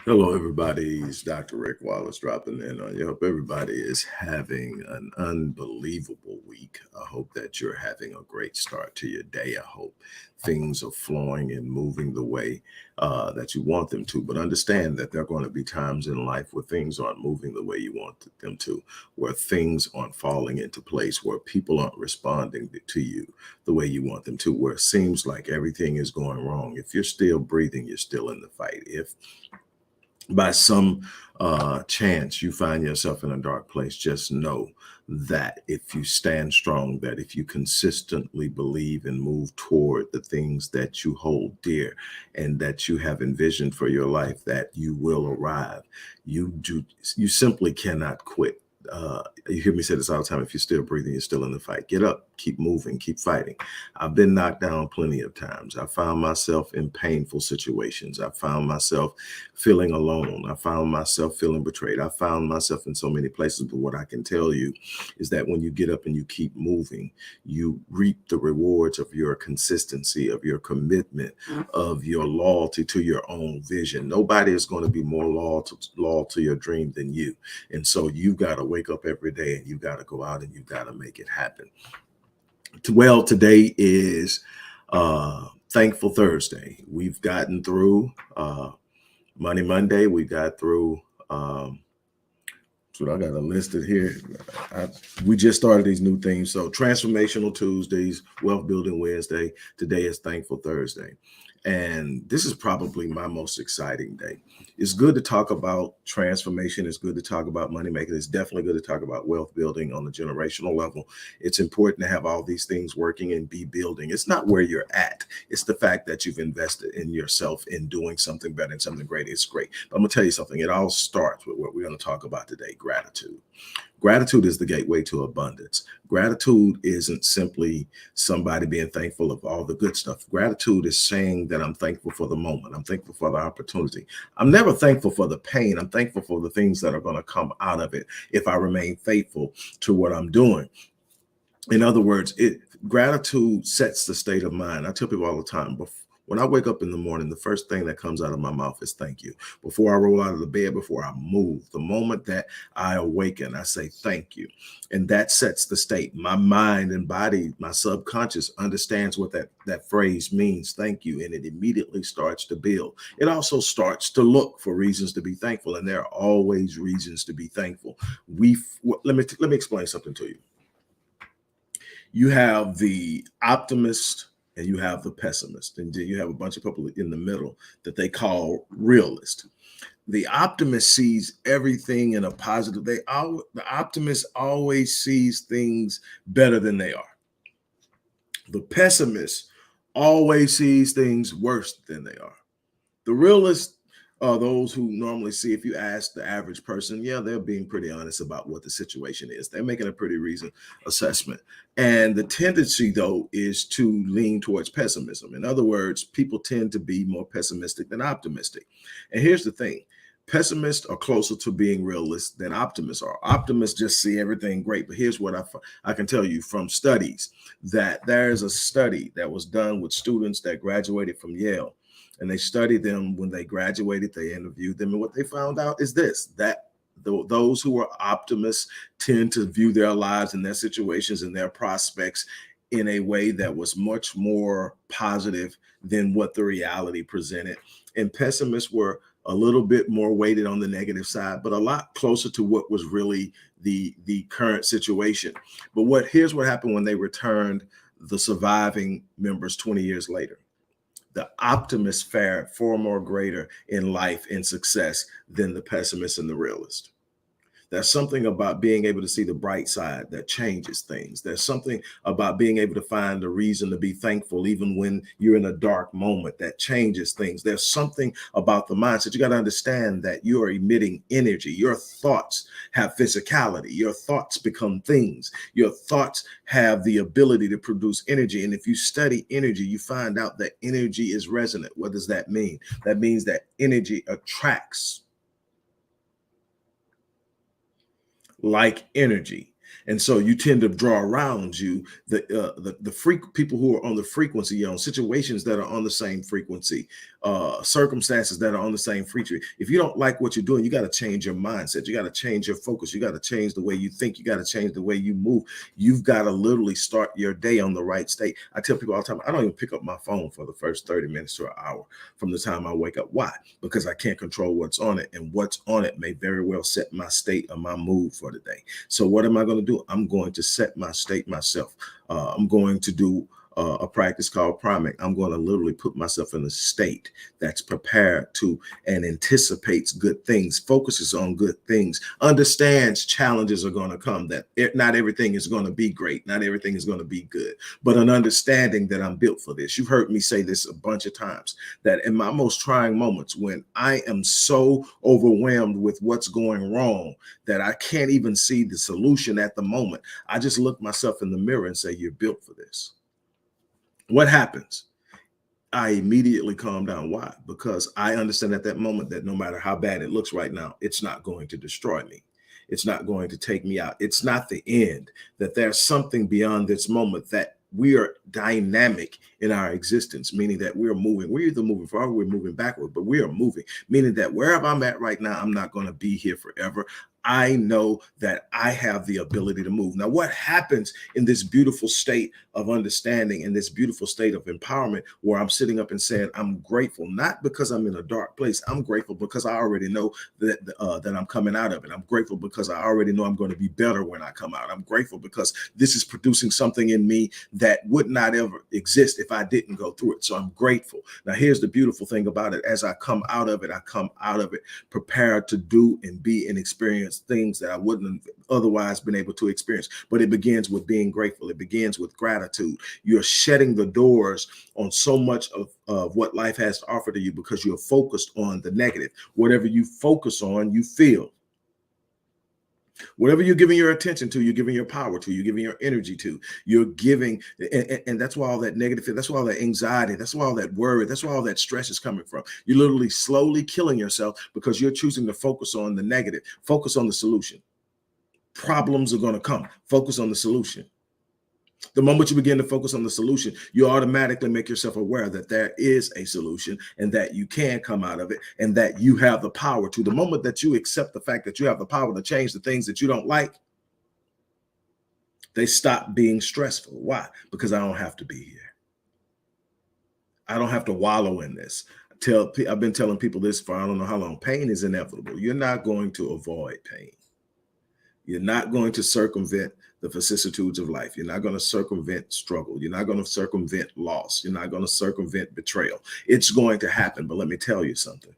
Hello, everybody. It's Dr. Rick Wallace dropping in on you. Hope everybody is having an unbelievable week. I hope that you're having a great start to your day. I hope things are flowing and moving the way that you want them to. But understand that there are going to be times in life where things aren't moving the way you want them to, where things aren't falling into place, where people aren't responding to you the way you want them to, where it seems like everything is going wrong. If you're still breathing, you're still in the fight. If by some chance you find yourself in a dark place, just know that if you stand strong, that if you consistently believe and move toward the things that you hold dear and that you have envisioned for your life, that you will arrive. You simply cannot quit. You hear me say this all the time: if you're still breathing, you're still in the fight. Get up, keep moving, keep fighting. I've been knocked down plenty of times. I found myself in painful situations. I found myself feeling alone. I found myself feeling betrayed. I found myself in so many places. But what I can tell you is that when you get up and you keep moving, you reap the rewards of your consistency, of your commitment, of your loyalty to your own vision. Nobody is going to be more loyal to your dream than you. And so you've got to wake up every day and you've got to go out and you've got to make it happen. Well, today is Thankful Thursday. We've gotten through Money Monday. We got through, so I got it listed here. We just started these new things. So Transformational Tuesdays, Wealth Building Wednesday. Today is Thankful Thursday. And this is probably my most exciting day. It's good to talk about transformation. It's good to talk about money making. It's definitely good to talk about wealth building on the generational level. It's important to have all these things working and be building. It's not where you're at. It's the fact that you've invested in yourself in doing something better and something great. It's great. But I'm going to tell you something. It all starts with what we're going to talk about today: gratitude. Gratitude is the gateway to abundance. Gratitude isn't simply somebody being thankful of all the good stuff. Gratitude is saying that I'm thankful for the moment. I'm thankful for the opportunity. I'm never thankful for the pain. I'm thankful for the things that are going to come out of it if I remain faithful to what I'm doing. In other words, gratitude sets the state of mind. I tell people all the time, when I wake up in the morning, the first thing that comes out of my mouth is thank you. Before I roll out of the bed, before I move, the moment that I awaken, I say thank you. And that sets the state. My mind and body, my subconscious understands what that phrase means, thank you. And it immediately starts to build. It also starts to look for reasons to be thankful. And there are always reasons to be thankful. Let me explain something to you. You have the optimist and you have the pessimist, and then you have a bunch of people in the middle that they call realist. The optimist sees everything in a positive. The optimist always sees things better than they are. The pessimist always sees things worse than they are. The realist are those who normally see, if you ask the average person, yeah, they're being pretty honest about what the situation is. They're making a pretty reasoned assessment. And the tendency, though, is to lean towards pessimism. In other words, people tend to be more pessimistic than optimistic. And here's the thing. Pessimists are closer to being realists than optimists are. Optimists just see everything great. But here's what I can tell you from studies, that there's a study that was done with students that graduated from Yale. And they studied them when they graduated. They interviewed them. And what they found out is this: that those who are optimists tend to view their lives and their situations and their prospects in a way that was much more positive than what the reality presented. And pessimists were a little bit more weighted on the negative side, but a lot closer to what was really the current situation. But here's what happened when they returned the surviving members 20 years later. The optimist fared far more greater in life and success than the pessimist and the realist. There's something about being able to see the bright side that changes things. There's something about being able to find a reason to be thankful even when you're in a dark moment that changes things. There's something about the mindset. You got to understand that you are emitting energy. Your thoughts have physicality. Your thoughts become things. Your thoughts have the ability to produce energy. And if you study energy, you find out that energy is resonant. What does that mean? That means that energy attracts like energy. And so you tend to draw around you the people who are on the frequency, situations that are on the same frequency. circumstances that are on the same frequency. If you don't like what you're doing, you got to change your mindset. You got to change your focus. You got to change the way you think. You got to change the way you move. You've got to literally start your day on the right state. I tell people all the time, I don't even pick up my phone for the first 30 minutes to an hour from the time I wake up. Why? Because I can't control what's on it, and what's on it may very well set my state or my mood for the day. So what am I going to do? I'm going to set my state myself. I'm going to do a practice called priming. I'm going to literally put myself in a state that's prepared to and anticipates good things, focuses on good things, understands challenges are going to come, that not everything is going to be great, not everything is going to be good, but an understanding that I'm built for this. You've heard me say this a bunch of times, that in my most trying moments, when I am so overwhelmed with what's going wrong that I can't even see the solution at the moment, I just look myself in the mirror and say, you're built for this. What happens? I immediately calm down. Why? Because I understand at that moment that no matter how bad it looks right now, it's not going to destroy me. It's not going to take me out. It's not the end, that there's something beyond this moment, that we are dynamic in our existence, meaning that we're moving. We're either moving forward, we're moving backward, but we are moving, meaning that wherever I'm at right now, I'm not going to be here forever. I know that I have the ability to move. Now, what happens in this beautiful state of understanding, in this beautiful state of empowerment, where I'm sitting up and saying, I'm grateful, not because I'm in a dark place. I'm grateful because I already know that I'm coming out of it. I'm grateful because I already know I'm going to be better when I come out. I'm grateful because this is producing something in me that would not ever exist if I didn't go through it. So I'm grateful. Now, here's the beautiful thing about it. As I come out of it prepared to do and be and experience things that I wouldn't have otherwise been able to experience. But it begins with being grateful. It begins with gratitude. You're shutting the doors on so much of what life has to offer to you because you're focused on the negative. Whatever you focus on, you feel. Whatever you're giving your attention to, you're giving your power to, you're giving your energy to, you're giving, and that's why all that negative, that's why all that anxiety, that's why all that worry, that's why all that stress is coming from. You're literally slowly killing yourself because you're choosing to focus on the negative. Focus on the solution. Problems are going to come. Focus on the solution. The moment you begin to focus on the solution, you automatically make yourself aware that there is a solution and that you can come out of it and that you have the power to. The moment that you accept the fact that you have the power to change the things that you don't like, they stop being stressful. Why? Because I don't have to be here. I don't have to wallow in this. I've been telling people this for I don't know how long. Pain is inevitable. You're not going to avoid pain. You're not going to circumvent the vicissitudes of life. You're not going to circumvent struggle. You're not going to circumvent loss. You're not going to circumvent betrayal. It's going to happen. But let me tell you something.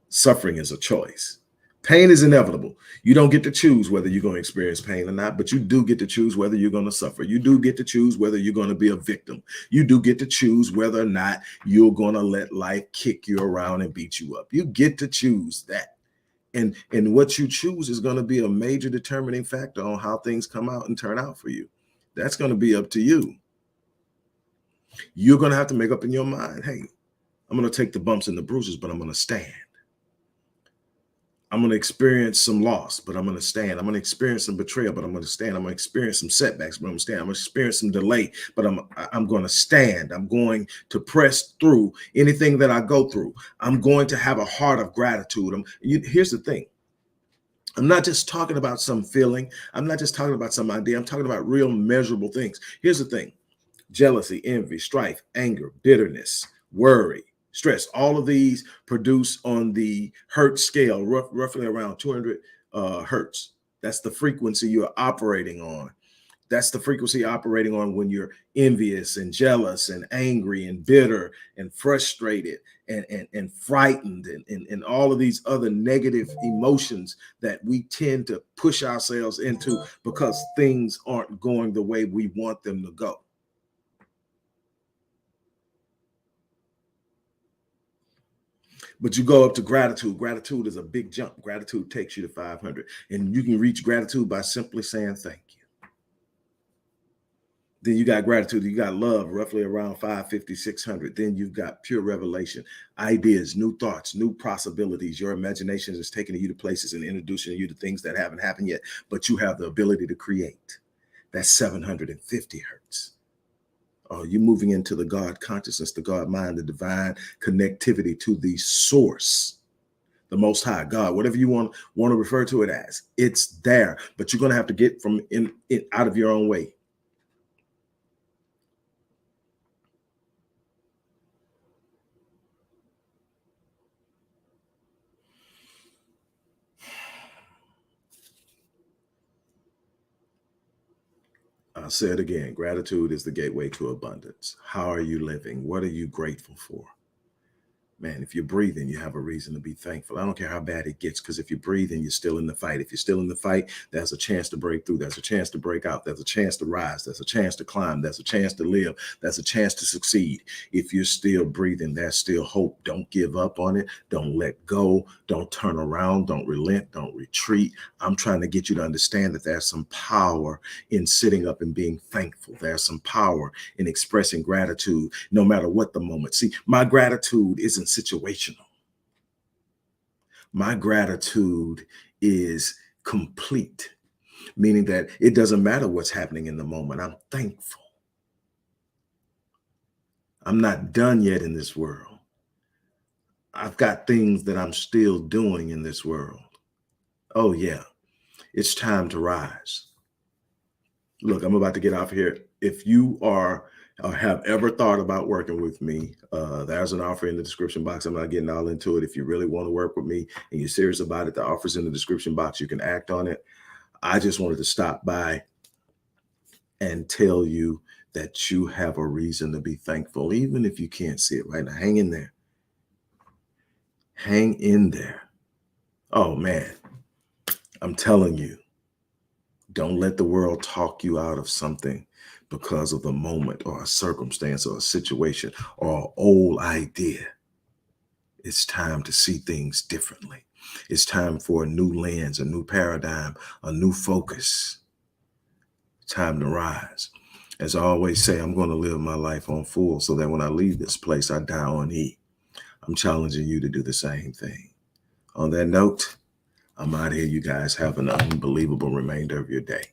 Suffering is a choice. Pain is inevitable. You don't get to choose whether you're going to experience pain or not, but you do get to choose whether you're going to suffer. You do get to choose whether you're going to be a victim. You do get to choose whether or not you're going to let life kick you around and beat you up. You get to choose that. And what you choose is going to be a major determining factor on how things come out and turn out for you. That's going to be up to you. You're going to have to make up in your mind, hey, I'm going to take the bumps and the bruises, but I'm going to stand. I'm going to experience some loss, but I'm going to stand. I'm going to experience some betrayal, but I'm going to stand. I'm going to experience some setbacks, but I'm going to stand. I'm going to experience some delay, but I'm going to stand. I'm going to press through anything that I go through. I'm going to have a heart of gratitude. Here's the thing. I'm not just talking about some feeling. I'm not just talking about some idea. I'm talking about real measurable things. Here's the thing. Jealousy, envy, strife, anger, bitterness, worry, stress, all of these produce on the hertz scale, roughly around 200 hertz. That's the frequency you're operating on. That's the frequency operating on when you're envious and jealous and angry and bitter and frustrated and frightened and all of these other negative emotions that we tend to push ourselves into because things aren't going the way we want them to go. But you go up to gratitude. Gratitude is a big jump. Gratitude takes you to 500. And you can reach gratitude by simply saying thank you. Then you got gratitude. You got love, roughly around 550, 600. Then you've got pure revelation, ideas, new thoughts, new possibilities. Your imagination is taking you to places and introducing you to things that haven't happened yet, but you have the ability to create. That's 750 hertz. Are you moving into the God consciousness, the God mind, the divine connectivity to the source, the Most High, God, whatever you want to refer to it as? It's there, but you're going to have to get from out of your own way. I'll say it again. Gratitude is the gateway to abundance. How are you living? What are you grateful for? Man, if you're breathing, you have a reason to be thankful. I don't care how bad it gets, because if you're breathing, you're still in the fight. If you're still in the fight, there's a chance to break through. There's a chance to break out. There's a chance to rise. There's a chance to climb. There's a chance to live. There's a chance to succeed. If you're still breathing, there's still hope. Don't give up on it. Don't let go. Don't turn around. Don't relent. Don't retreat. I'm trying to get you to understand that there's some power in sitting up and being thankful. There's some power in expressing gratitude, no matter what the moment. See, my gratitude isn't situational. My gratitude is complete, meaning that it doesn't matter what's happening in the moment. I'm thankful. I'm not done yet in this world. I've got things that I'm still doing in this world. Oh, yeah, it's time to rise. Look, I'm about to get off here. If you are or have ever thought about working with me, there's an offer in the description box. I'm not getting all into it. If you really want to work with me and you're serious about it, the offer's in the description box. You can act on it. I just wanted to stop by and tell you that you have a reason to be thankful, even if you can't see it right now. Hang in there. Hang in there. Oh, man, I'm telling you, don't let the world talk you out of something because of the moment or a circumstance or a situation or an old idea. It's time to see things differently. It's time for a new lens, a new paradigm, a new focus. Time to rise. As I always say, I'm going to live my life on full so that when I leave this place, I die on E. I'm challenging you to do the same thing. On that note, I'm out of here. You guys have an unbelievable remainder of your day.